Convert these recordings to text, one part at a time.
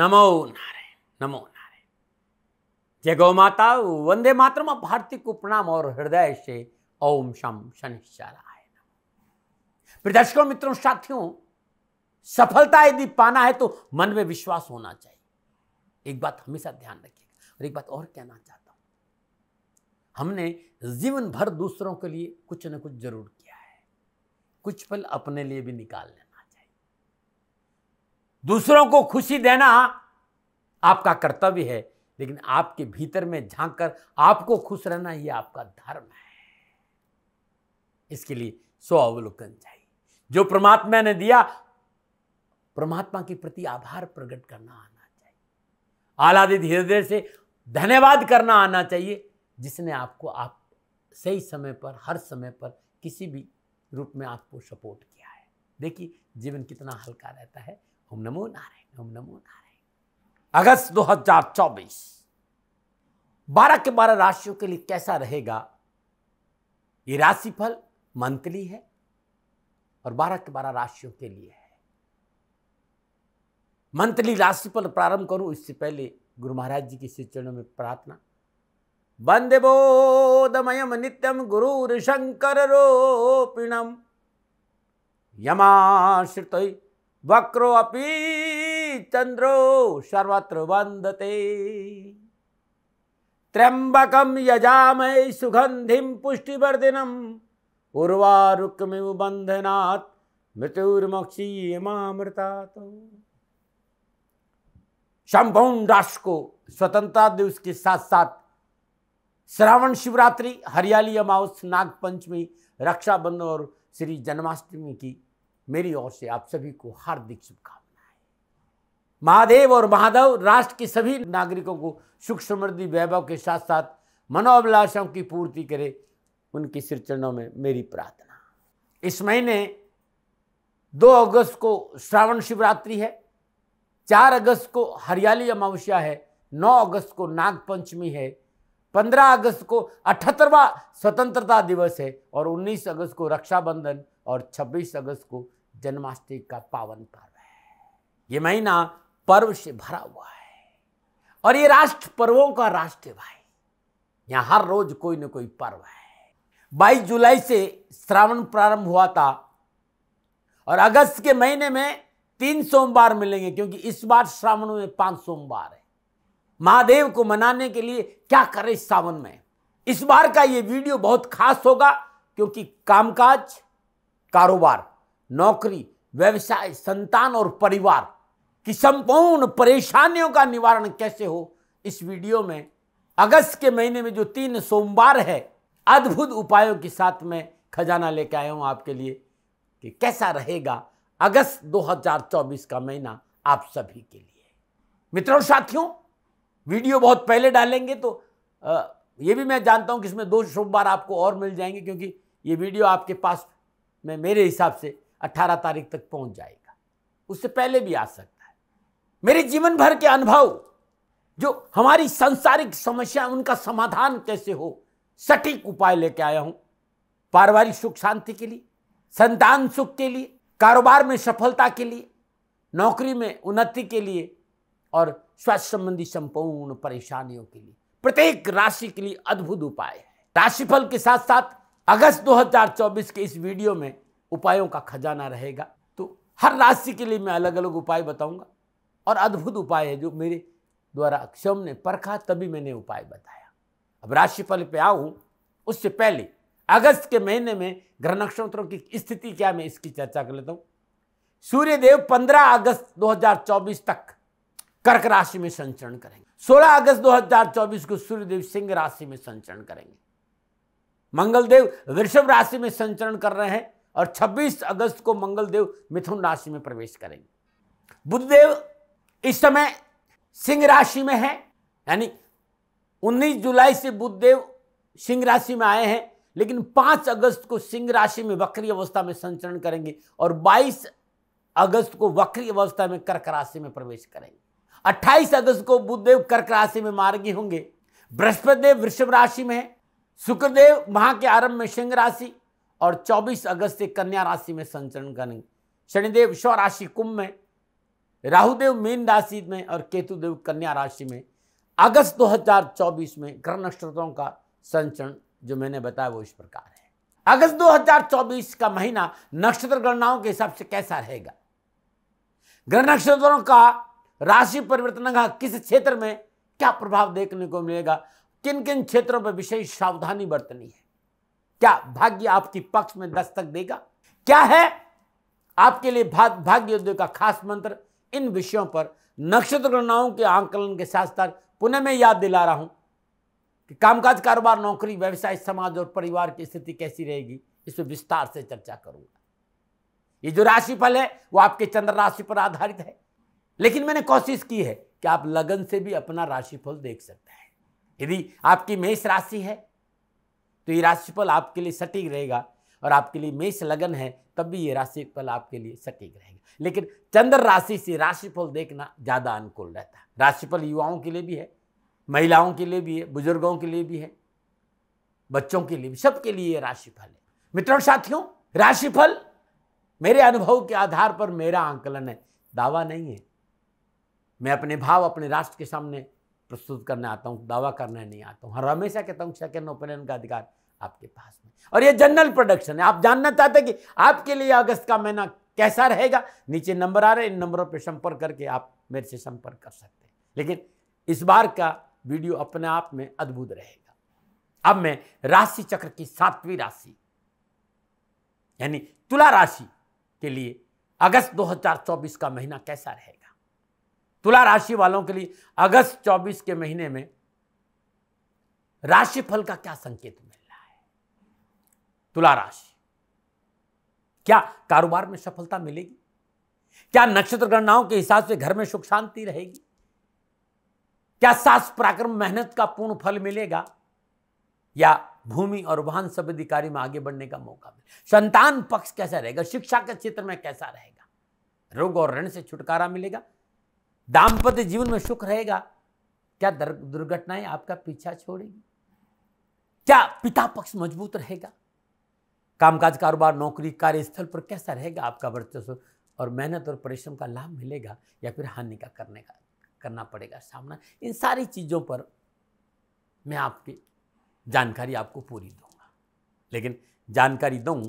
नमो नारायण, नमो नारायण। जय गौ माता, वंदे मातरम। अब भारती को प्रणाम और हृदय से ओम शम शनिश्चराय नमः। प्रिय दर्शकों, मित्रों, साथियों, सफलता यदि पाना है तो मन में विश्वास होना चाहिए। एक बात हमेशा ध्यान रखिएगा। और एक बात और कहना चाहता हूं, हमने जीवन भर दूसरों के लिए कुछ न कुछ जरूर किया है, कुछ पल अपने लिए भी निकाल लेना चाहिए। दूसरों को खुशी देना आपका कर्तव्य है, लेकिन आपके भीतर में झांक कर आपको खुश रहना ही आपका धर्म है। इसके लिए स्वावलोकन चाहिए। जो परमात्मा ने दिया, परमात्मा के प्रति आभार प्रकट करना आना चाहिए। आह्लादित हृदय से धन्यवाद करना आना चाहिए, जिसने आपको आप सही समय पर, हर समय पर, किसी भी रूप में आपको सपोर्ट किया है। देखिए जीवन कितना हल्का रहता है। ओम नमो नारायण, ओम नमो नारायण। अगस्त 2024 12 के 12 राशियों के लिए कैसा रहेगा? ये राशिफल मंथली है और 12 के 12 राशियों के लिए है। मंथली राशिफल प्रारंभ करूं इससे पहले गुरु महाराज जी के श्री चरणों में प्रार्थना। वंदे बोधमयम नित्यम गुरुर शंकर रूपिणम यमाश्रित वक्रो अपि चंद्रो सर्वत्र वंदते। त्र्यंबकम यजामहे सुगंधिम पुष्टिवर्धनम उर्वारुकमिव बंधनात् मृत्युर्मुक्षीयमामृतात्। संपूर्ण राष्ट्र को स्वतंत्रता दिवस के साथ साथ श्रावण शिवरात्रि, हरियाली अमावस, नाग पंचमी, रक्षाबंधन और श्री जन्माष्टमी की मेरी ओर से आप सभी को हार्दिक शुभकामनाएं। महादेव और महादेव राष्ट्र के सभी नागरिकों को सुख समृद्धि वैभव के साथ साथ मनोअभिलाषाओं की पूर्ति करे, उनके श्री चरणों में मेरी प्रार्थना। इस महीने 2 अगस्त को श्रावण शिवरात्रि है, 4 अगस्त को हरियाली अमावस्या है, 9 अगस्त को नाग पंचमी है, 15 अगस्त को 78वां स्वतंत्रता दिवस है और 19 अगस्त को रक्षाबंधन और 26 अगस्त को जन्माष्टमी का पावन पर्व है। ये महीना पर्व से भरा हुआ है और ये राष्ट्र पर्वों का राष्ट्र है भाई। यहाँ हर रोज कोई न कोई पर्व है। 22 जुलाई से श्रावण प्रारंभ हुआ था और अगस्त के महीने में 3 सोमवार मिलेंगे, क्योंकि इस बार श्रावण में 5 सोमवार है। महादेव को मनाने के लिए क्या करें सावन में? इस बार का ये वीडियो बहुत खास होगा, क्योंकि कामकाज, कारोबार, नौकरी, व्यवसाय, संतान और परिवार की संपूर्ण परेशानियों का निवारण कैसे हो, इस वीडियो में अगस्त के महीने में जो 3 सोमवार है, अद्भुत उपायों के साथ में खजाना लेकर आया हूं आपके लिए कि कैसा रहेगा अगस्त 2024 का महीना आप सभी के लिए। मित्रों, साथियों, वीडियो बहुत पहले डालेंगे तो ये भी मैं जानता हूं कि इसमें 2 सोमवार आपको और मिल जाएंगे, क्योंकि ये वीडियो आपके पास में मेरे हिसाब से 18 तारीख तक पहुंच जाएगा। उससे पहले भी आ सकता है। मेरे जीवन भर के अनुभव, जो हमारी सांसारिक समस्या, उनका समाधान कैसे हो, सटीक उपाय लेके आया हूं। पारिवारिक सुख शांति के लिए, संतान सुख के लिए, कारोबार में सफलता के लिए, नौकरी में उन्नति के लिए और स्वास्थ्य संबंधी संपूर्ण परेशानियों के लिए, प्रत्येक राशि के लिए अद्भुत उपाय है। राशिफल के साथ साथ अगस्त 2024 के इस वीडियो में उपायों का खजाना रहेगा। तो हर राशि के लिए मैं अलग अलग उपाय बताऊंगा और अद्भुत उपाय है जो मेरे द्वारा स्वयं ने परखा, तभी मैंने उपाय बताया। अब राशिफल पे आऊं उससे पहले अगस्त के महीने में ग्रह नक्षत्रों की स्थिति क्या, मैं इसकी चर्चा कर लेता हूं। सूर्यदेव 15 अगस्त 2024 तक कर्क राशि में संचरण करेंगे। 16 अगस्त 2024 को सूर्यदेव सिंह राशि में संचरण करेंगे। मंगलदेव वृषभ राशि में संचरण कर रहे हैं और 26 अगस्त को मंगलदेव मिथुन राशि में प्रवेश करेंगे। बुधदेव इस समय सिंह राशि में है, यानी 19 जुलाई से बुधदेव सिंह राशि में आए हैं, लेकिन 5 अगस्त को सिंह राशि में वक्री अवस्था में संचरण करेंगे और 22 अगस्त को वक्री अवस्था में कर्क राशि में प्रवेश करेंगे। 28 अगस्त को बुधदेव कर्क राशि में मार्गी होंगे। बृहस्पति देव वृषभ राशि में है, शुक्रदेव माह के आरंभ में सिंह राशि और 24 अगस्त से कन्या राशि में संचरण करेंगे। शनिदेव स्वराशि कुंभ में, राहुदेव मीन राशि में और केतुदेव कन्या राशि में अगस्त 2024 में ग्रह नक्षत्रों का संचरण जो मैंने बताया वो इस प्रकार है। अगस्त 2024 का महीना नक्षत्र गणनाओं के हिसाब से कैसा रहेगा, ग्रह नक्षत्रों का राशि परिवर्तन का किस क्षेत्र में क्या प्रभाव देखने को मिलेगा, किन किन क्षेत्रों पर विशेष सावधानी बरतनी है, क्या भाग्य आपकी पक्ष में दस्तक देगा, क्या है आपके लिए भाग्य योद्धा का खास मंत्र, इन विषयों पर नक्षत्र गणनाओं के आंकलन के साथ साथ पुनः मैं याद दिला रहा हूं कि कामकाज, कारोबार, नौकरी, व्यवसाय, समाज और परिवार की स्थिति कैसी रहेगी, इस पर विस्तार से चर्चा करूंगा। ये जो राशिफल है वो आपके चंद्र राशि पर आधारित है, लेकिन मैंने कोशिश की है कि आप लगन से भी अपना राशिफल देख सकते हैं। यदि आपकी मेष राशि है तो ये राशिफल आपके लिए सटीक रहेगा, और आपके लिए मेष लगन है तब भी ये राशिफल आपके लिए सटीक रहेगा। लेकिन चंद्र राशि से राशिफल देखना ज्यादा अनुकूल रहता है। राशिफल युवाओं के लिए भी है, महिलाओं के लिए भी है, बुजुर्गों के लिए भी है, बच्चों के लिए भी, सबके लिए ये राशिफल है। मित्रों साथियों, राशिफल मेरे अनुभव के आधार पर मेरा आंकलन है, दावा नहीं है। मैं अपने भाव अपने राष्ट्र के सामने प्रस्तुत करने आता हूं, दावा करने नहीं आता हूं। हर हमेशा कहता हूं सेकंड ओपिनियन का अधिकार आपके पास में, और ये जनरल प्रोडक्शन है। आप जानना चाहते हैं कि आपके लिए अगस्त का महीना कैसा रहेगा, नीचे नंबर आ रहे हैं, इन नंबरों पर संपर्क करके आप मेरे से संपर्क कर सकते हैं। लेकिन इस बार का वीडियो अपने आप में अद्भुत रहेगा। अब मैं राशि चक्र की 7वीं राशि यानी तुला राशि के लिए अगस्त 2024 का महीना कैसा रहेगा। तुला राशि वालों के लिए अगस्त 24 के महीने में राशिफल का क्या संकेत मिल रहा है। तुला राशि, क्या कारोबार में सफलता मिलेगी, क्या नक्षत्र गणनाओं के हिसाब से घर में सुख शांति रहेगी, क्या साहस पराक्रम मेहनत का पूर्ण फल मिलेगा, या भूमि और वाहन संबंधी कार्य में आगे बढ़ने का मौका मिलेगा। संतान पक्ष कैसा रहेगा, शिक्षा के क्षेत्र में कैसा रहेगा, रोग और ऋण से छुटकारा मिलेगा, दाम्पत्य जीवन में सुख रहेगा, क्या दुर्घटनाएं आपका पीछा छोड़ेगी, क्या पिता पक्ष मजबूत रहेगा, कामकाज, कारोबार, नौकरी, कार्यस्थल पर कैसा रहेगा आपका वर्चस्व, और मेहनत और परिश्रम का लाभ मिलेगा या फिर हानि का करना पड़ेगा सामना। इन सारी चीजों पर मैं आपकी जानकारी आपको पूरी दूंगा, लेकिन जानकारी दूं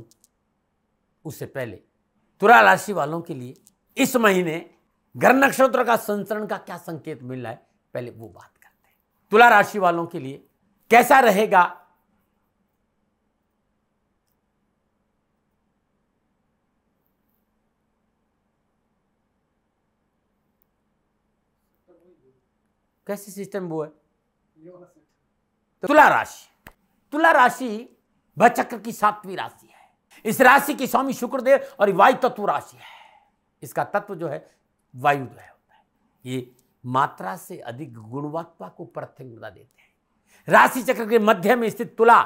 उससे पहले तुला राशि वालों के लिए इस महीने ग्रह नक्षत्र का संचरण का क्या संकेत मिल रहा है, पहले वो बात करते हैं। तुला राशि वालों के लिए कैसा रहेगा कैसे सिस्टम वो है। तो तुला राशि वह चक्र की 7वीं राशि है। इस राशि की स्वामी शुक्रदेव और वायु तत्व राशि है। इसका तत्व जो है वायु जो है होता है। ये मात्रा से अधिक गुणवत्ता को प्राथमिकता देते हैं। राशि चक्र के मध्य में स्थित तुला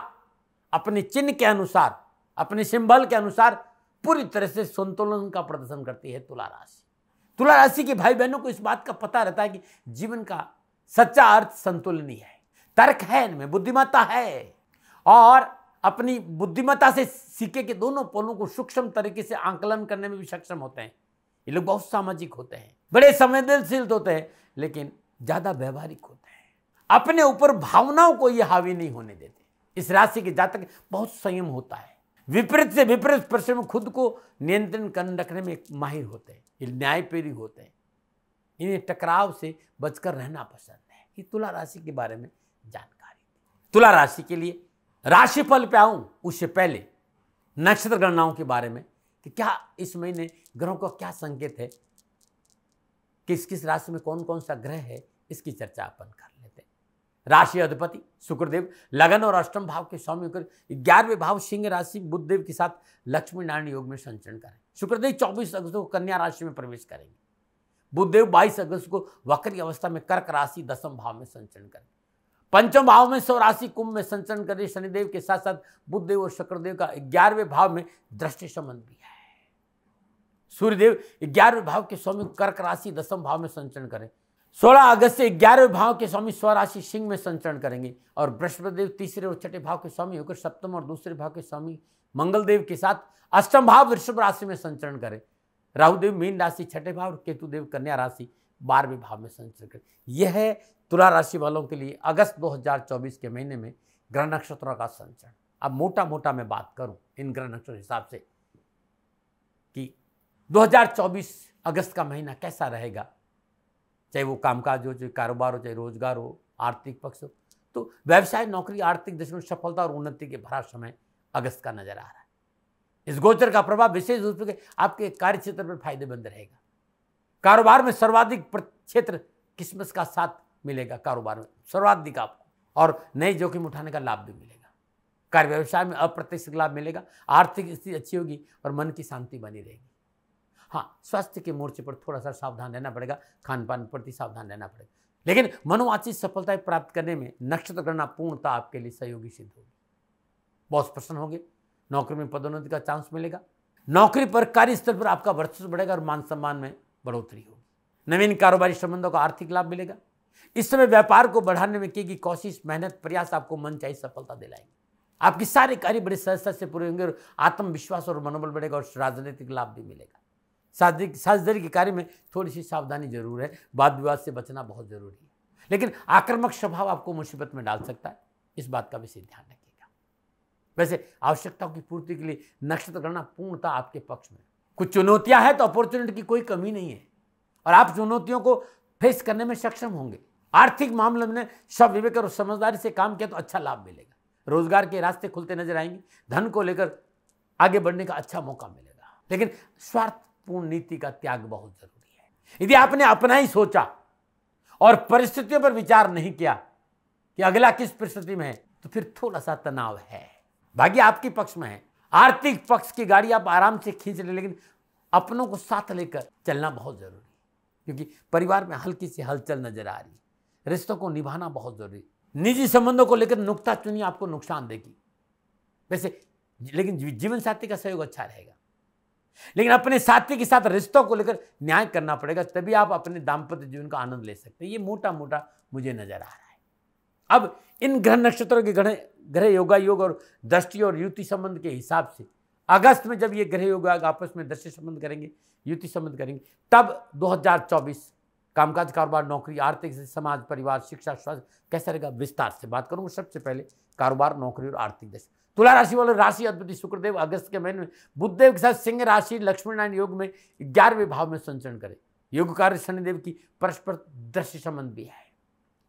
अपने चिन्ह के अनुसार, अपने सिंबल के अनुसार पूरी तरह से संतुलन का प्रदर्शन करती है तुला राशि के भाई बहनों को इस बात का पता रहता है कि जीवन का सच्चा अर्थ संतुलन ही है। तर्क है इनमें, बुद्धिमत्ता है, और अपनी बुद्धिमत्ता से सिक्के के दोनों पलों को सूक्ष्म तरीके से आंकलन करने में भी सक्षम होते हैं। ये लोग बहुत सामाजिक होते हैं, बड़े संवेदनशील होते हैं, लेकिन ज्यादा व्यवहारिक होते हैं। अपने ऊपर भावनाओं को ये हावी नहीं होने देते। इस राशि के जातक बहुत संयम होता है, विपरीत से विपरीत परिश्रम, खुद को नियंत्रण करने रखने में माहिर होते हैं, ये न्यायप्रिय होते हैं, इन्हें टकराव से बचकर रहना पसंद है। ये तुला राशि के बारे में जानकारी। तुला राशि के लिए राशिफल पे आऊं उससे पहले नक्षत्र गणनाओं के बारे में कि क्या इस महीने ग्रहों का क्या संकेत है, किस किस राशि में कौन कौन सा ग्रह है, इसकी चर्चा अपन कर लेते हैं। राशि अधिपति शुक्रदेव लगन और अष्टम भाव के स्वामी होकर 11वें भाव सिंह राशि बुधदेव के साथ लक्ष्मी नारायण योग में संचरण करें। शुक्रदेव 24 अगस्त को कन्या राशि में प्रवेश करेंगे। बुधदेव 22 अगस्त को वक्री अवस्था में कर्क राशि 10वें भाव में संचरण करें। पंचम भाव में सौ राशि कुंभ में संचरण करें। शनिदेव के साथ साथ बुधदेव और शुक्रदेव का 11वें भाव में दृष्टि संबंध भी है। सूर्यदेव 11वें भाव के स्वामी कर्क राशि 10वें भाव में संचरण करें। 16 अगस्त से 11वें भाव के स्वामी स्वराशि सिंह में संचरण करेंगे, और बृहस्पतिदेव 3रे और 6ठे भाव के स्वामी होकर सप्तम और दूसरे भाव के स्वामी मंगल देव के साथ अष्टम भाव वृषभ राशि में संचरण करें। राहु देव मीन राशि छठे भाव और केतु देव कन्या राशि 12वें भाव में संचरण करें। यह है तुला राशि वालों के लिए अगस्त 2024 के महीने में ग्रह नक्षत्रों का संचरण। अब मोटा मोटा मैं बात करूं इन ग्रह नक्षत्रों के हिसाब से कि 2024 अगस्त का महीना कैसा रहेगा, चाहे वो कामकाज हो, चाहे कारोबार हो, चाहे रोजगार हो, आर्थिक पक्ष हो, तो व्यवसाय, नौकरी, आर्थिक दृष्टि में सफलता और उन्नति के भरा समय अगस्त का नजर आ रहा है। इस गोचर का प्रभाव विशेष रूप से आपके कार्य क्षेत्र पर फायदेमंद रहेगा। कारोबार में सर्वाधिक क्षेत्र किस्मत का साथ मिलेगा, कारोबार में सर्वाधिक आपको, और नए जोखिम उठाने का लाभ भी मिलेगा। कार्य व्यवसाय में अप्रत्याशित लाभ मिलेगा, आर्थिक स्थिति अच्छी होगी और मन की शांति बनी रहेगी। हाँ, स्वास्थ्य के मोर्चे पर थोड़ा सा सावधान रहना पड़ेगा, खान पान प्रति सावधान रहना पड़ेगा, लेकिन मनोवांछित सफलताएं प्राप्त करने में नक्षत्र गणना पूर्णता आपके लिए सहयोगी सिद्ध होगी। बॉस प्रसन्न होंगे, नौकरी में पदोन्नति का चांस मिलेगा, नौकरी पर कार्यस्थल पर आपका वर्चस्व बढ़ेगा और मान सम्मान में बढ़ोतरी होगी। नवीन कारोबारी संबंधों का आर्थिक लाभ मिलेगा। इस समय व्यापार को बढ़ाने में की गई कोशिश, मेहनत, प्रयास आपको मनचाही सफलता दिलाएंगे। आपके सारे कार्य बड़े सहजता से पूरे होंगे और आत्मविश्वास और मनोबल बढ़ेगा और राजनीतिक लाभ भी मिलेगा। साझेदारी के कार्य में थोड़ी सी सावधानी जरूर है, वाद विवाद से बचना बहुत जरूरी है, लेकिन आक्रामक स्वभाव आपको मुसीबत में डाल सकता है, इस बात का विशेष ध्यान रखिएगा। वैसे आवश्यकताओं की पूर्ति के लिए नक्षत्र गणना पूर्णता आपके पक्ष में। कुछ चुनौतियां हैं तो अपॉर्चुनिटी की कोई कमी नहीं है और आप चुनौतियों को फेस करने में सक्षम होंगे। आर्थिक मामले में सब विवेक और समझदारी से काम किया तो अच्छा लाभ मिलेगा। रोजगार के रास्ते खुलते नजर आएंगे। धन को लेकर आगे बढ़ने का अच्छा मौका मिलेगा, लेकिन स्वार्थपूर्ण नीति का त्याग बहुत जरूरी है। यदि आपने अपना ही सोचा और परिस्थितियों पर विचार नहीं किया कि अगला किस परिस्थिति में है, तो फिर थोड़ा सा तनाव है। भाग्य आपके पक्ष में है। आर्थिक पक्ष की गाड़ी आप आराम से खींच रहे, लेकिन अपनों को साथ लेकर चलना बहुत जरूरी है, क्योंकि परिवार में हल्की सी हलचल नजर आ रही है। रिश्तों को निभाना बहुत जरूरी है। निजी संबंधों को लेकर नुक्ताचीनी आपको नुकसान देगी वैसे, लेकिन जीवन साथी का सहयोग अच्छा रहेगा। लेकिन अपने साथी के साथ रिश्तों को लेकर न्याय करना पड़ेगा, तभी आप अपने दाम्पत्य जीवन का आनंद ले सकते हैं। ये मोटा मोटा मुझे नजर आ रहा है। अब इन ग्रह नक्षत्रों के ग्रह योगा योग और दृष्टि और युति संबंध के हिसाब से अगस्त में जब ये ग्रह योग आपस में दृष्टि संबंध करेंगे, युति संबंध करेंगे, तब 2024 कामकाज, कारोबार, नौकरी, आर्थिक, समाज, परिवार, शिक्षा, स्वास्थ्य कैसा रहेगा, विस्तार से बात करूंगा। सबसे पहले कारोबार, नौकरी और आर्थिक दशा। तुला राशि वाले राशि अधिपति शुक्रदेव अगस्त के महीने में बुधदेव के साथ सिंह राशि लक्ष्मी नारायण योग में 11वें भाव में संचरण करें। योगकार शनिदेव की परस्पर दृष्टि संबंध भी है।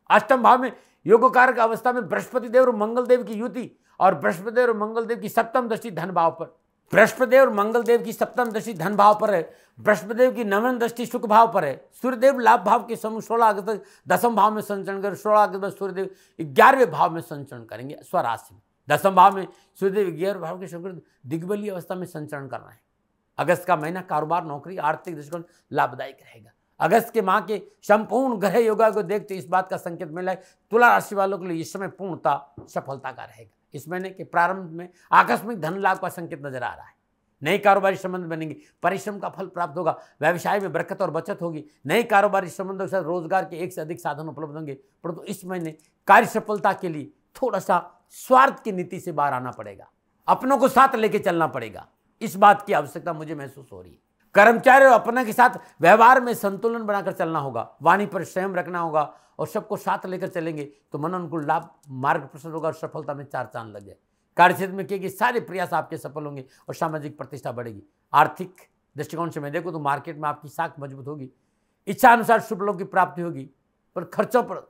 अष्टम भाव में योगकारक अवस्था में बृहस्पति देव और मंगल देव की युति और बृहस्पति देव और मंगल देव की सप्तम दृष्टि धन भाव पर। बृहस्पति देव और मंगल देव की सप्तम दृष्टि धन भाव पर है। बृहस्पति देव की नवम दृष्टि सुख भाव पर है। सूर्यदेव लाभ भाव के समूह 16 अगस्त तक दसम भाव में संचरण कर 16 अगस्त तक सूर्यदेव 11वें भाव में संचरण करेंगे स्वराशि में। दसम भाव में सूर्यदेव 11वें भाव के शुक्र दिग्बलीय अवस्था में संचरण करना है। अगस्त का महीना कारोबार, नौकरी, आर्थिक दृष्टिकोण लाभदायक रहेगा। अगस्त के माह के संपूर्ण ग्रह योगा को देखते इस बात का संकेत मिला है तुला राशि वालों के लिए इस समय पूर्णता सफलता का रहेगा। इस महीने के प्रारंभ में आकस्मिक धन लाभ का संकेत नजर आ रहा है। नए कारोबारी संबंध बनेंगे, परिश्रम का फल प्राप्त होगा, व्यवसाय में बरकत और बचत होगी। नए कारोबारी संबंधों के साथ रोजगार के एक से अधिक साधन उपलब्ध होंगे, परंतु इस महीने कार्य सफलता के लिए थोड़ा सा स्वार्थ की नीति से बाहर आना पड़ेगा। अपनों को साथ लेके चलना पड़ेगा, इस बात की आवश्यकता मुझे महसूस हो रही है। कर्मचारी और अपने के साथ व्यवहार में संतुलन बनाकर चलना होगा, वाणी पर संयम रखना होगा और सबको साथ लेकर चलेंगे तो मनोनुकूल लाभ मार्ग प्रशस्त होगा और सफलता में 4 चांद लग जाए। कार्यक्षेत्र में किए गए सारे प्रयास आपके सफल होंगे और सामाजिक प्रतिष्ठा बढ़ेगी। आर्थिक दृष्टिकोण से मैं देखूँ तो मार्केट में आपकी साख मजबूत होगी, इच्छा अनुसार शुभ लोगों की प्राप्ति होगी, पर खर्चों पर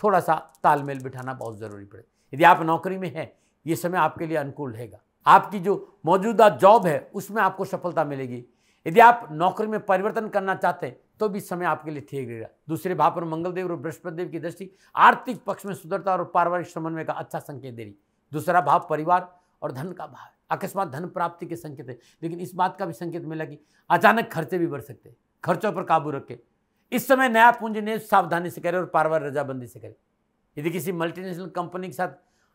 थोड़ा सा तालमेल बिठाना बहुत जरूरी पड़े। यदि आप नौकरी में हैं, ये समय आपके लिए अनुकूल रहेगा। आपकी जो मौजूदा जॉब है उसमें आपको सफलता मिलेगी। यदि आप नौकरी में परिवर्तन करना चाहते हैं तो भी समय आपके लिए ठीक रहेगा। दूसरे भाव पर मंगल देव और बृहस्पति देव की दृष्टि आर्थिक पक्ष में सुंदरता और पारिवारिक समन्वय का अच्छा संकेत दे रही। दूसरा भाव परिवार और धन का भाव, अकस्मात धन प्राप्ति के संकेत है, लेकिन इस बात का भी संकेत मिला कि अचानक खर्चे भी बढ़ सकते हैं। खर्चों पर काबू रखें। इस समय नया पूंजी निवेश सावधानी से करें और पारिवारिक रजाबंदी से करें। यदि किसी मल्टीनेशनल कंपनी के साथ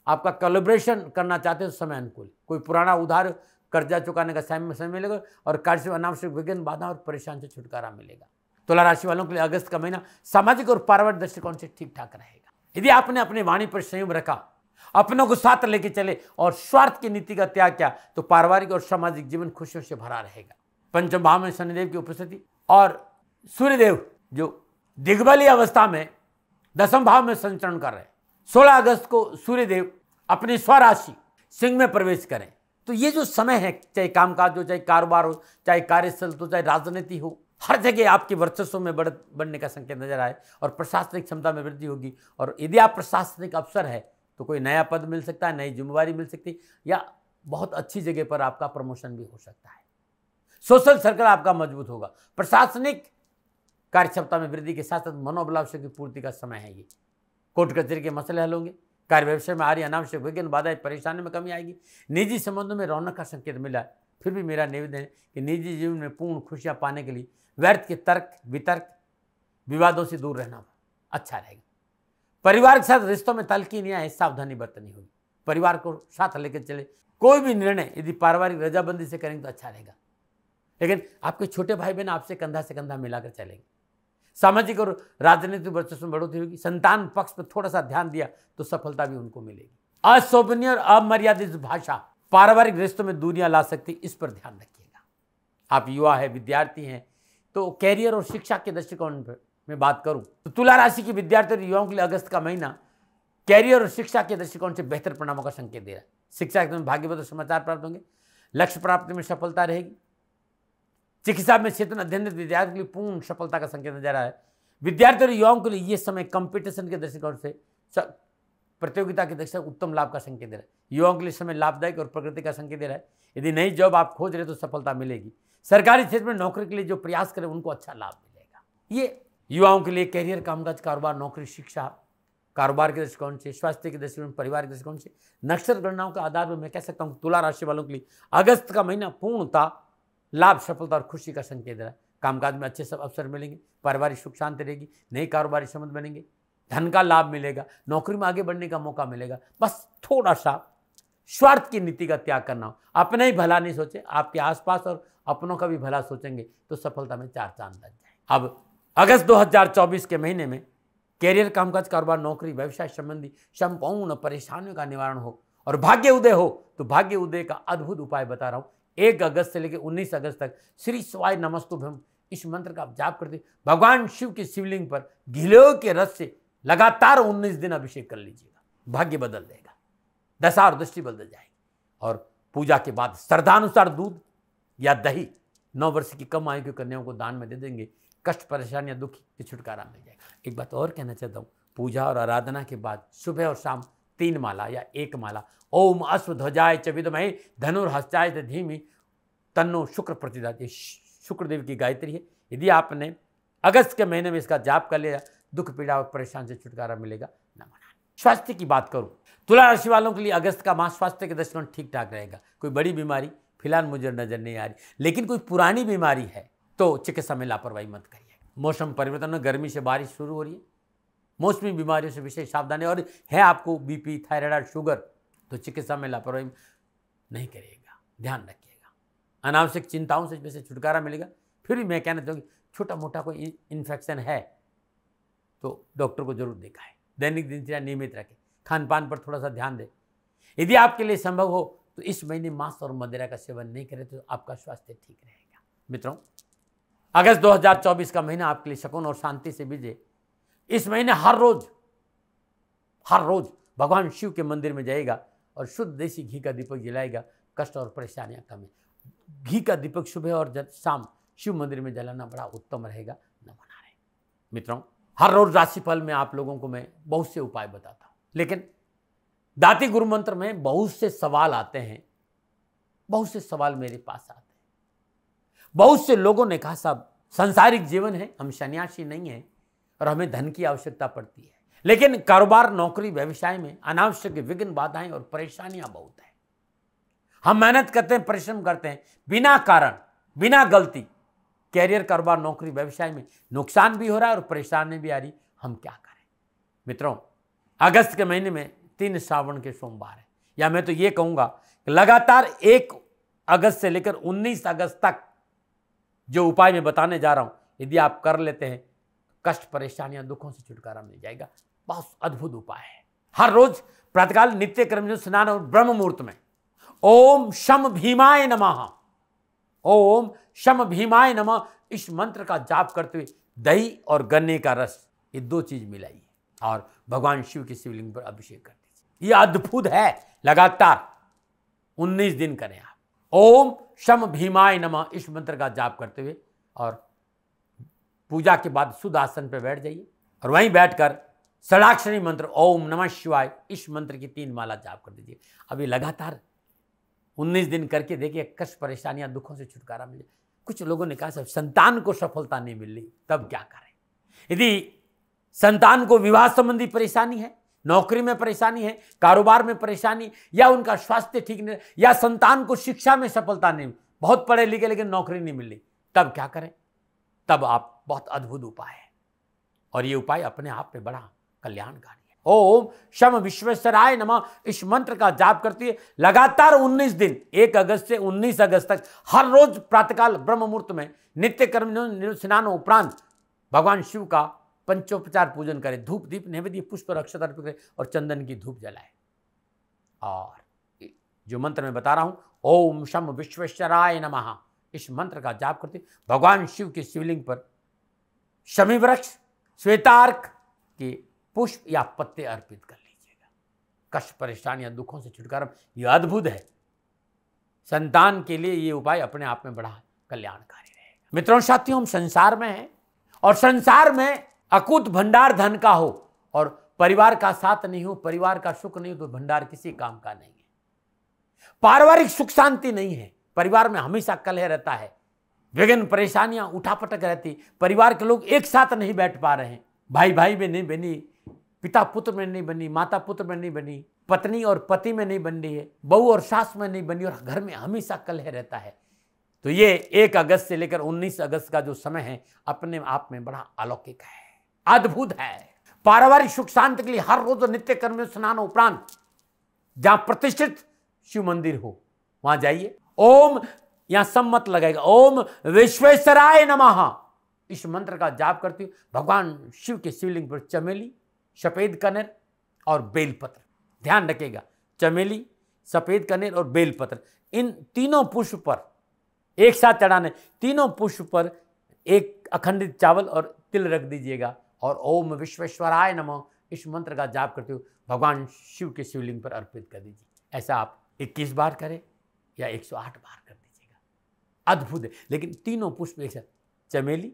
आपका कोलैबोरेशन करना चाहते हैं तो समय अनुकूल। कोई पुराना उधार कर्जा चुकाने का समय मिलेगा और कार्य से अनावश्यक विघ्न, बाधा और परेशान से छुटकारा मिलेगा। तुला राशि वालों के लिए अगस्त का महीना सामाजिक और पारिवारिक दृष्टिकोण से ठीक ठाक रहेगा। यदि आपने अपनी वाणी पर संयम रखा, अपनों को साथ लेके चले और स्वार्थ की नीति का त्याग किया तो पारिवारिक और सामाजिक जीवन खुशियों से भरा रहेगा। पंचम भाव में शनिदेव की उपस्थिति और सूर्यदेव जो दिग्बली अवस्था में दसम भाव में संचरण कर रहे हैं। 16 अगस्त को सूर्यदेव अपनी स्वराशि सिंह में प्रवेश करें। तो ये जो समय है, चाहे कामकाज हो, चाहे कारोबार हो, चाहे कार्यस्थल हो, चाहे राजनीति हो, हर जगह आपके वर्चस्व में बढ़ने का संकेत नजर आए और प्रशासनिक क्षमता में वृद्धि होगी। और यदि आप प्रशासनिक अफसर है तो कोई नया पद मिल सकता है, नई जिम्मेवारी मिल सकती है, या बहुत अच्छी जगह पर आपका प्रमोशन भी हो सकता है। सोशल सर्कल आपका मजबूत होगा। प्रशासनिक कार्यक्षमता में वृद्धि के साथ साथ मनोबलावश्यक की पूर्ति का समय है। ये कोर्ट कचहरी के मसले हल होंगे। कार्य व्यवसाय में आ रही अनावश्यक विघ्न बाधाएं परेशानी में कमी आएगी। निजी संबंधों में रौनक का संकेत मिला है। फिर भी मेरा निवेदन है कि निजी जीवन में पूर्ण खुशियां पाने के लिए व्यर्थ के तर्क वितर्क विवादों से दूर रहना अच्छा रहेगा। परिवार के साथ रिश्तों में तल्खिनियां है, सावधानी बरतनी होगी। परिवार को साथ लेकर चले। कोई भी निर्णय यदि पारिवारिक रजाबंदी से करेंगे तो अच्छा रहेगा। लेकिन आपके छोटे भाई बहन आपसे कंधा से कंधा मिलाकर चलेंगे। सामाजिक और राजनीतिक वर्चस्व में बढ़ोतरी होगी। संतान पक्ष पर थोड़ा सा ध्यान दिया तो सफलता भी उनको मिलेगी। अशोभनीय और अमर्यादित भाषा पारिवारिक रिश्तों में दूरियां ला सकती, इस पर ध्यान रखिएगा। आप युवा है, विद्यार्थी हैं, तो कैरियर और शिक्षा के दृष्टिकोण पर मैं बात करूं तो तुला राशि के विद्यार्थी और युवाओं के लिए अगस्त का महीना कैरियर और शिक्षा के दृष्टिकोण से बेहतर परिणामों का संकेत दे रहा है। शिक्षा के भाग्यवत समाचार प्राप्त होंगे। लक्ष्य प्राप्ति में सफलता रहेगी। चिकित्सा में क्षेत्र अध्ययन विद्यार्थी के लिए पूर्ण सफलता का संकेत नजर आ रहा है। विद्यार्थी और युवाओं के लिए यह समय कंपटीशन के दृष्टिकोण से, प्रतियोगिता के दृष्टिकोण से उत्तम लाभ का संकेत दे रहा है। युवाओं के लिए समय लाभदायक और प्रगति का संकेत दे रहा है। यदि नई जॉब आप खोज रहे तो सफलता मिलेगी। सरकारी क्षेत्र में नौकरी के लिए जो प्रयास करें उनको अच्छा लाभ मिलेगा। ये युवाओं के लिए कैरियर, कामकाज, कारोबार, नौकरी, शिक्षा, कारोबार के दृष्टिकोण से, स्वास्थ्य के दृष्टिकोण, परिवार के दृष्टिकोण से, नक्षत्र गणनाओं के आधार पर मैं कह सकता हूँ तुला राशि वालों के लिए अगस्त का महीना पूर्णतः लाभ, सफलता और खुशी का संकेत दे रहा है। कामकाज में अच्छे सब अवसर मिलेंगे। पारिवारिक सुख शांति रहेगी। नए कारोबारी संबंध बनेंगे। धन का लाभ मिलेगा। नौकरी में आगे बढ़ने का मौका मिलेगा। बस थोड़ा सा स्वार्थ की नीति का त्याग करना हो। अपने ही भला नहीं सोचे, आपके आसपास और अपनों का भी भला सोचेंगे तो सफलता में 4 चांद लग जाए। अब अगस्त 2024 के महीने में कैरियर, कामकाज, कारोबार, नौकरी, व्यवसाय संबंधी संपूर्ण परेशानियों का निवारण हो और भाग्य उदय हो। तो भाग्य उदय का अद्भुत उपाय बता रहा हूं। 1 अगस्त से लेकर 19 अगस्त तक श्री शिवाय नमस्तुभ्यम इस मंत्र का आप जाप करते भगवान शिव के शिवलिंग पर घिलों के रस से लगातार 19 दिन अभिषेक कर लीजिएगा। भाग्य बदल देगा। दशा और दृष्टि बदल जाएगी। और पूजा के बाद श्रद्धानुसार दूध या दही 9 वर्ष की कम आयु की कन्याओं को दान में दे देंगे। कष्ट, परेशानियां, दुख से छुटकारा मिल जाएगा। एक बात और कहना चाहता हूँ, पूजा और आराधना के बाद सुबह और शाम 3 माला या 1 माला ओम अश्वध्वजाय च विद्महे धनुर्हस्ताय च धीमहि तन्नो शुक्र प्रचोदयात्, शुक्रदेव की गायत्री है। यदि आपने अगस्त के महीने में इसका जाप कर लिया, दुख, पीड़ा और परेशान से छुटकारा मिलेगा। स्वास्थ्य की बात करूं, तुला राशि वालों के लिए अगस्त का मास स्वास्थ्य के दृष्टिकोण ठीक ठाक रहेगा। कोई बड़ी बीमारी फिलहाल मुझे नजर नहीं आ रही, लेकिन कोई पुरानी बीमारी है तो चिकित्सा में लापरवाही मत करिए। मौसम परिवर्तन में गर्मी से बारिश शुरू हो रही है। मौसमी बीमारियों से विशेष सावधानी, और है आपको बीपी, थायराइड, शुगर, तो चिकित्सा में लापरवाही नहीं करिएगा, ध्यान रखिएगा। अनावश्यक चिंताओं से वैसे छुटकारा मिलेगा। फिर भी मैं कहना चाहूँगी छोटा मोटा कोई इन्फेक्शन है तो डॉक्टर को जरूर दिखाएं। दैनिक दिनचर्या नियमित रखें। खान पान पर थोड़ा सा ध्यान दें। यदि आपके लिए संभव हो तो इस महीने मांस और मदिरा का सेवन नहीं करें तो आपका स्वास्थ्य ठीक रहेगा। मित्रों, अगस्त 2024 का महीना आपके लिए सुकून और शांति से बीते। इस महीने हर रोज भगवान शिव के मंदिर में जाएगा और शुद्ध देसी घी का दीपक जलाएगा। कष्ट और परेशानियां कम है। घी का दीपक सुबह और शाम शिव मंदिर में जलाना बड़ा उत्तम रहेगा। न बना रहे। मित्रों, हर रोज राशिफल में आप लोगों को मैं बहुत से उपाय बताता हूं, लेकिन दाती गुरु मंत्र में बहुत से सवाल आते हैं। बहुत से सवाल मेरे पास आते हैं। बहुत से लोगों ने कहा साहब सांसारिक जीवन है, हम सन्यासी नहीं हैं और हमें धन की आवश्यकता पड़ती है, लेकिन कारोबार, नौकरी, व्यवसाय में अनावश्यक विघ्न, बाधाएं और परेशानियां बहुत है। हम मेहनत करते हैं, परिश्रम करते हैं, बिना कारण, बिना गलती कैरियर, कारोबार, नौकरी, व्यवसाय में नुकसान भी हो रहा है और परेशानी भी आ रही। हम क्या करें? मित्रों, अगस्त के महीने में 3 श्रावण के सोमवार है, या मैं तो ये कहूंगा कि लगातार 1 अगस्त से लेकर 19 अगस्त तक जो उपाय मैं बताने जा रहा हूं, यदि आप कर लेते हैं, कष्ट, परेशानियां, दुखों से छुटकारा मिल जाएगा। बहुत अद्भुत उपाय है। हर रोज प्रातःकाल नित्य क्रम स्नान और ब्रह्म मुहूर्त में ओम शम भीमाय नमः, ओम शम भीमाय नमः, इस मंत्र का जाप करते हुए दही और गन्ने का रस, ये 2 चीज मिलाइए और भगवान शिव के शिवलिंग पर अभिषेक कर दीजिए। ये अद्भुत है। लगातार 19 दिन करें आप। ओम शम भीमाय नमः, इस मंत्र का जाप करते हुए और पूजा के बाद शुद्ध आसन पर बैठ जाइए और वहीं बैठकर षडाक्षरी मंत्र ओम नमः शिवाय, इस मंत्र की 3 माला जाप कर दीजिए। अभी लगातार 19 दिन करके देखिए, कष्ट परेशानियां दुखों से छुटकारा मिले। कुछ लोगों ने कहा साहब संतान को सफलता नहीं मिल रही, तब क्या करें? यदि संतान को विवाह संबंधी परेशानी है, नौकरी में परेशानी है, कारोबार में परेशानी, या उनका स्वास्थ्य ठीक नहीं, या संतान को शिक्षा में सफलता नहीं, बहुत पढ़े लिखे लेकिन नौकरी नहीं मिल रही, तब क्या करें? तब आप बहुत अद्भुत उपाय है और ये उपाय अपने आप में बड़ा कल्याणकारी है। ओम शम विश्वेश्वराय नमः, इस मंत्र का जाप करती है लगातार 19 दिन, 1 अगस्त से 19 अगस्त तक हर रोज प्रातःकाल ब्रह्म मुहूर्त में नित्य कर्म स्नान उपरांत भगवान शिव का पंचोपचार पूजन करें। धूप दीप नैवेद्य पुष्प अक्षत अर्पित करें और चंदन की धूप जलाएं। और जो मंत्र मैं बता रहा हूं, ओम शम विश्वेश्वराय नमः, इस मंत्र का जाप करते भगवान शिव के शिवलिंग पर शमी वृक्ष, श्वेतार्क के पुष्प या पत्ते अर्पित कर लीजिएगा। कष्ट परेशानियां दुखों से छुटकारा, यह अद्भुत है। संतान के लिए ये उपाय अपने आप में बड़ा कल्याणकारी रहेगा। मित्रों साथियों, हम संसार में हैं और संसार में अकूत भंडार धन का हो और परिवार का साथ नहीं हो, परिवार का सुख नहीं हो, तो भंडार किसी काम का नहीं है। पारिवारिक सुख शांति नहीं है, परिवार में हमेशा कलह रहता है, विभिन्न परेशानियां उठापटक रहती, परिवार के लोग एक साथ नहीं बैठ पा रहे हैं, भाई भाई में नहीं बनी, पिता पुत्र में नहीं बनी, माता पुत्र में नहीं बनी, पत्नी और पति में नहीं बन रही है, बहू और सास में नहीं बनी, और घर में हमेशा कलह रहता है। तो ये 1 अगस्त से लेकर 19 अगस्त का जो समय है अपने आप में बड़ा अलौकिक है, अद्भुत है। पारिवारिक सुख शांति के लिए हर रोज नित्य कर्म स्नान उपरांत जहां प्रतिष्ठित शिव मंदिर हो वहां जाइए। ओम, यहां सम्मत लगेगा, ओम विश्वेश्वराय नमः, इस मंत्र का जाप करती हूं भगवान शिव के शिवलिंग पर चमेली, सफेद कनेर और बेलपत्र, ध्यान रखिएगा, चमेली, सफेद कनेर और बेलपत्र, इन तीनों पुष्प पर एक साथ चढ़ाने, तीनों पुष्प पर एक अखंडित चावल और तिल रख दीजिएगा और ओम विश्वेश्वराय नमः, इस मंत्र का जाप करते हुए भगवान शिव के शिवलिंग पर अर्पित कर दीजिए। ऐसा आप 21 बार करें या 108 बार कर दीजिएगा, अद्भुत है। लेकिन तीनों पुष्प एक साथ, चमेली,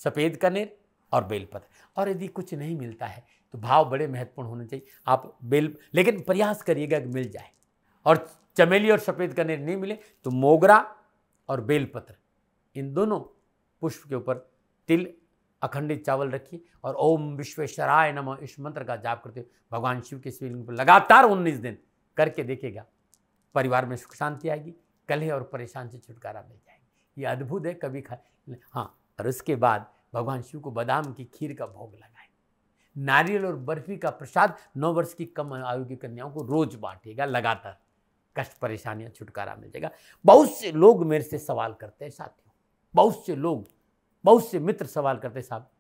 सफेद कनेर और बेलपत्र। और यदि कुछ नहीं मिलता है तो भाव बड़े महत्वपूर्ण होने चाहिए, आप लेकिन प्रयास करिएगा कि मिल जाए। और चमेली और सफेद कनेर नहीं मिले तो मोगरा और बेलपत्र, इन दोनों पुष्प के ऊपर तिल, अखंडित चावल रखिए और ओम विश्वेश्वराय नमः, इस मंत्र का जाप करते हुए भगवान शिव के शिवलिंग पर लगातार 19 दिन करके देखिएगा, परिवार में सुख शांति आएगी, कलह और परेशान से छुटकारा मिल जाएगी। ये अद्भुत है, कभी हाँ। और उसके बाद भगवान शिव को बादाम की खीर का भोग लगाए, नारियल और बर्फी का प्रसाद 9 वर्ष की कम आयु की कन्याओं को रोज बांटिएगा लगातार, कष्ट परेशानियां छुटकारा मिल जाएगा। बहुत से लोग मेरे से सवाल करते हैं साथियों, बहुत से लोग, बहुत से मित्र सवाल करते हैं, साहब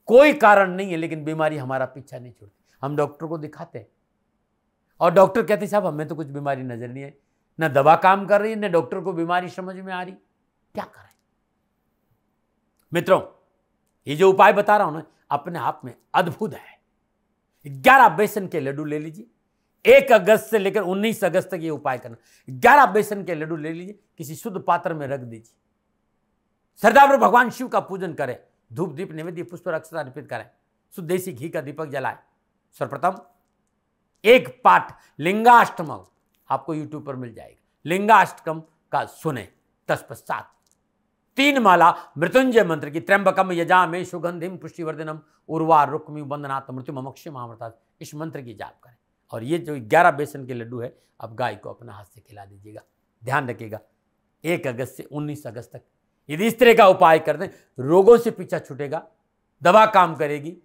कोई कारण नहीं है लेकिन बीमारी हमारा पीछा नहीं छोड़ती, हम डॉक्टर को दिखाते हैं और डॉक्टर कहते हैं साहब हमें तो कुछ बीमारी नजर नहीं है, ना दवा काम कर रही है, ना डॉक्टर को बीमारी समझ में आ रही, क्या करें? मित्रों, ये जो उपाय बता रहा हूं ना अपने आप में अद्भुत है। 11 बेसन के लड्डू ले लीजिए, 1 अगस्त से लेकर 19 अगस्त तक ये उपाय करना। 11 बेसन के लड्डू ले लीजिए, किसी शुद्ध पात्र में रख दीजिए, श्रद्धापूर्वक भगवान शिव का पूजन करें, धूप दीप नैवेद्य पुष्प अक्षत अर्पित करें, शुद्ध देसी घी का दीपक जलाएं। सर्वप्रथम एक पाठ लिंगाष्टकम आपको यूट्यूब पर मिल जाएगा, लिंगाष्टकम का सुने। तत्पश्चात 3 माला मृत्युंजय मंत्र की, त्र्यंबकम यजामहे सुगंधिम पुष्टिवर्धनम उर्वा रुक्मि बंदनात् मृत्युमोक्षमामृतात्, इस मंत्र की जाप करें। और ये जो 11 बेसन के लड्डू है अब गाय को अपना हाथ से खिला दीजिएगा। ध्यान रखिएगा 1 अगस्त से 19 अगस्त तक यदि इस तरह का उपाय कर दें, रोगों से पीछा छूटेगा, दवा काम करेगी,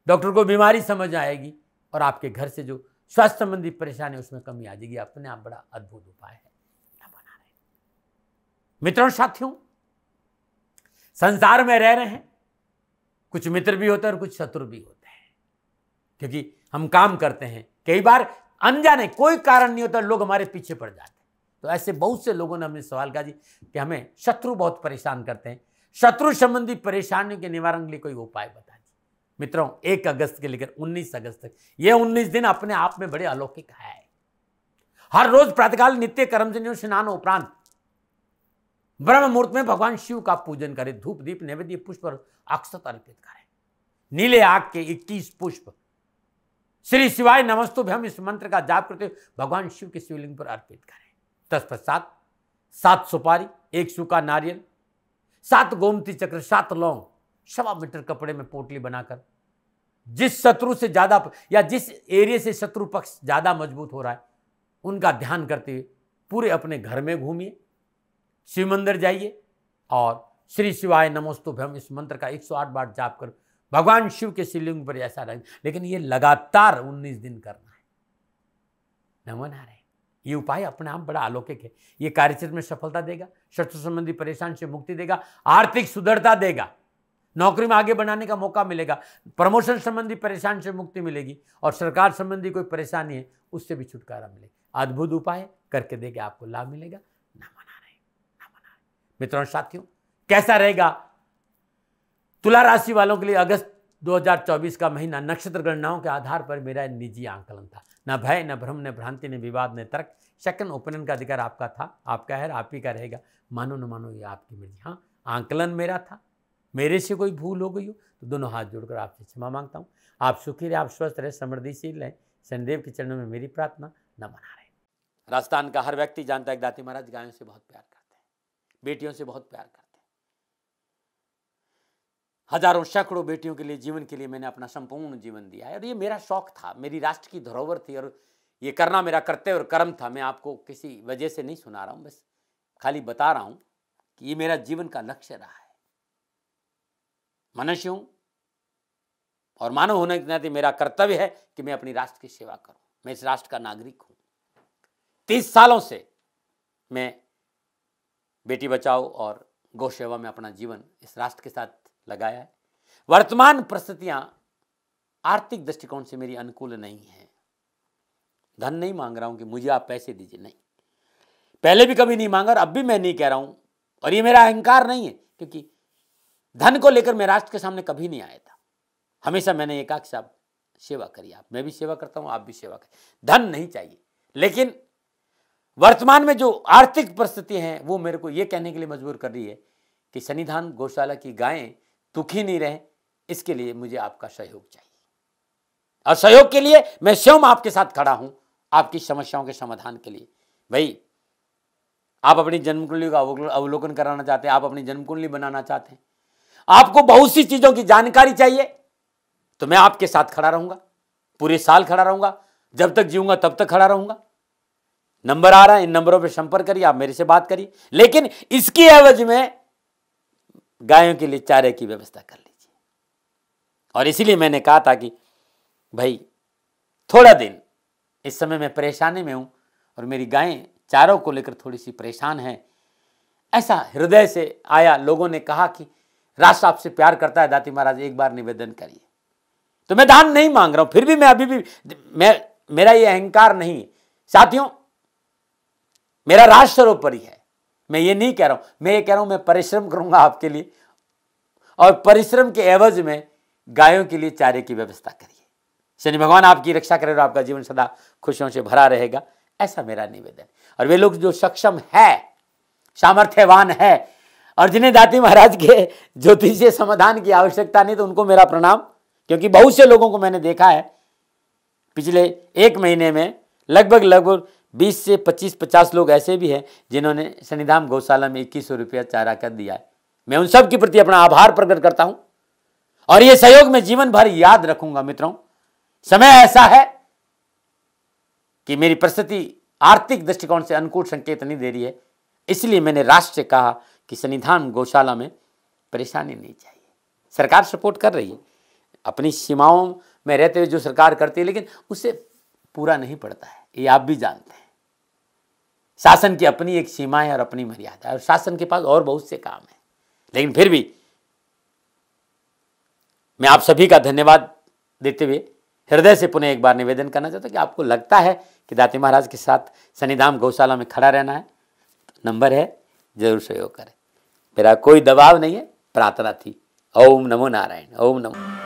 डॉक्टर को बीमारी समझ आएगी और आपके घर से जो स्वास्थ्य संबंधी परेशानी उसमें कमी आ जाएगी। अपने आप बड़ा अद्भुत उपाय है, बना रहे। मित्रों साथियों, संसार में रह रहे हैं, कुछ मित्र भी होते हैं और कुछ शत्रु भी होते हैं, क्योंकि हम काम करते हैं, कई बार अनजाने कोई कारण नहीं होता लोग हमारे पीछे पड़ जाते हैं। तो ऐसे बहुत से लोगों ने हमें सवाल किया जी कि हमें शत्रु बहुत परेशान करते हैं, शत्रु संबंधी परेशानियों के निवारण के लिए कोई उपाय बता दीजिए। मित्रों, 1 अगस्त के लेकर 19 अगस्त तक ये 19 दिन अपने आप में बड़े अलौकिक है। हर रोज प्रातःकाल नित्य कर्मजन्यों स्नान उपरांत ब्रह्म मुहूर्त में भगवान शिव का पूजन करें, धूप दीप नैवेद्य पुष्प और अक्षत अर्पित करें। नीले आग के 21 पुष्प श्री शिवाय नमस्तुभ्यम इस मंत्र का जाप करते हुए भगवान शिव के शिवलिंग पर अर्पित करें। तत्पश्चात 7 सुपारी, 1 सूखा नारियल, 7 गोमती चक्र, 7 लौंग 1.25 मीटर कपड़े में पोटली बनाकर जिस शत्रु से ज्यादा या जिस एरिया से शत्रु पक्ष ज्यादा मजबूत हो रहा है उनका ध्यान करते हुए पूरे अपने घर में घूमिए, शिव मंदिर जाइए और श्री शिवाय नमस्तुभ्यम इस मंत्र का 108 बार जाप कर भगवान शिव के शिवलिंग पर ऐसा रहे। लेकिन ये लगातार 19 दिन करना है। नमन आ रहे, ये उपाय अपने आप बड़ा अलौकिक है। ये कार्यक्षेत्र में सफलता देगा, शत्रु संबंधी परेशान से मुक्ति देगा, आर्थिक सुदृढ़ता देगा, नौकरी में आगे बढ़ाने का मौका मिलेगा, प्रमोशन संबंधी परेशान से मुक्ति मिलेगी और सरकार संबंधी कोई परेशानी है उससे भी छुटकारा मिलेगा। अद्भुत उपाय करके देंगे, आपको लाभ मिलेगा। मित्रों साथियों, कैसा रहेगा तुला राशि वालों के लिए अगस्त 2024 का महीना? नक्षत्र गणनाओं के आधार पर मेरा निजी आंकलन था। न भय, न भ्रम, न भ्रांति, न विवाद, न तर्क। सेकंड ओपिनियन का अधिकार आपका था, आपका है, आप ही का रहेगा। मानो न मानो ये आपकी मर्जी। हाँ, आंकलन मेरा था, मेरे से कोई भूल हो गई हो तो दोनों हाथ जोड़कर आपसे क्षमा मांगता हूँ। आप सुखी रहे, आप स्वस्थ रहे, समृद्धिशील रहे, शनिदेव के चरणों में मेरी प्रार्थना। न मना रहे। राजस्थान का हर व्यक्ति जानता है दाती महाराज गायों से बहुत प्यार करते हैं, बेटियों से बहुत प्यार करते हैं। हजारों सैकड़ों बेटियों के लिए, जीवन के लिए मैंने अपना संपूर्ण जीवन दिया है और ये मेरा शौक था, मेरी राष्ट्र की धरोहर थी और ये करना मेरा कर्तव्य और कर्म था। मैं आपको किसी वजह से नहीं सुना रहा हूँ, बस खाली बता रहा हूँ कि ये मेरा जीवन का लक्ष्य रहा है। मनुष्य हूँ और मानव होने के नाते मेरा कर्तव्य है कि मैं अपनी राष्ट्र की सेवा करूँ। मैं इस राष्ट्र का नागरिक हूँ। 30 सालों से मैं बेटी बचाओ और गौ सेवा में अपना जीवन इस राष्ट्र के साथ लगाया है। वर्तमान परिस्थितियां आर्थिक दृष्टिकोण से मेरी अनुकूल नहीं है। धन नहीं मांग रहा हूं कि मुझे आप पैसे दीजिए, नहीं, पहले भी कभी नहीं मांगा और अब भी मैं नहीं कह रहा हूं और ये मेरा अहंकार नहीं है, क्योंकि धन को लेकर मैं राष्ट्र के सामने कभी नहीं आया था। हमेशा मैंने ये कहा कि साहब सेवा करिए, आप, मैं भी सेवा करता हूं, आप भी सेवा करिए, धन नहीं चाहिए। लेकिन वर्तमान में जो आर्थिक परिस्थिति हैं वो मेरे को ये कहने के लिए मजबूर कर रही है कि सन्निधान गौशाला की गायें दुखी नहीं रहे, इसके लिए मुझे आपका सहयोग चाहिए और सहयोग के लिए मैं स्वयं आपके साथ खड़ा हूं, आपकी समस्याओं के समाधान के लिए। भाई, आप अपनी जन्म कुंडली का अवलोकन कराना चाहते हैं, आप अपनी जन्म कुंडली बनाना चाहते हैं, आपको बहुत सी चीजों की जानकारी चाहिए, तो मैं आपके साथ खड़ा रहूंगा, पूरे साल खड़ा रहूंगा, जब तक जीऊंगा तब तक खड़ा रहूंगा। नंबर आ रहा है, इन नंबरों पर संपर्क करिए, आप मेरे से बात करिए, लेकिन इसकी एवज में गायों के लिए चारे की व्यवस्था कर लीजिए। और इसीलिए मैंने कहा था कि भाई थोड़ा दिन इस समय मैं परेशानी में हूं और मेरी गायें चारों को लेकर थोड़ी सी परेशान हैं। ऐसा हृदय से आया, लोगों ने कहा कि राष्ट्र आपसे प्यार करता है दाती महाराज, एक बार निवेदन करिए। तो मैं दान नहीं मांग रहा हूं, फिर भी मैं अभी भी मेरा ये अहंकार नहीं साथियों, मेरा राष्ट्र सर्वोपरि है। मैं ये नहीं कह रहा हूं, मैं ये कह रहा हूं मैं परिश्रम करूंगा आपके लिए और परिश्रम के एवज में गायों के लिए चारे की व्यवस्था करिए। शनि भगवान आपकी रक्षा करे और आपका जीवन सदा खुशियों से भरा रहेगा, ऐसा मेरा निवेदन। और वे लोग जो सक्षम है, सामर्थ्यवान है और जिन्हें दाती महाराज के ज्योतिषीय समाधान की आवश्यकता नहीं, तो उनको मेरा प्रणाम, क्योंकि बहुत से लोगों को मैंने देखा है पिछले 1 महीने में लगभग 20 से 25-50 लोग ऐसे भी हैं जिन्होंने सन्निधान गौशाला में 2100 रुपया चारा कर दिया है। मैं उन सब के प्रति अपना आभार प्रकट करता हूं और ये सहयोग मैं जीवन भर याद रखूंगा। मित्रों, समय ऐसा है कि मेरी परिस्थिति आर्थिक दृष्टिकोण से अनुकूल संकेत नहीं दे रही है, इसलिए मैंने राष्ट्र से कहा कि सन्निधान गौशाला में परेशानी नहीं चाहिए। सरकार सपोर्ट कर रही है, अपनी सीमाओं में रहते हुए जो सरकार करती है, लेकिन उससे पूरा नहीं पड़ता है, ये आप भी जानते हैं। शासन की अपनी एक सीमा है और अपनी मर्यादा है और शासन के पास और बहुत से काम है। लेकिन फिर भी मैं आप सभी का धन्यवाद देते हुए हृदय से पुनः एक बार निवेदन करना चाहता हूं कि आपको लगता है कि दाती महाराज के साथ सन्निधान गौशाला में खड़ा रहना है, नंबर है, जरूर सहयोग करें। मेरा कोई दबाव नहीं है, प्रार्थना थी। ओम नमो नारायण। ओम नमो।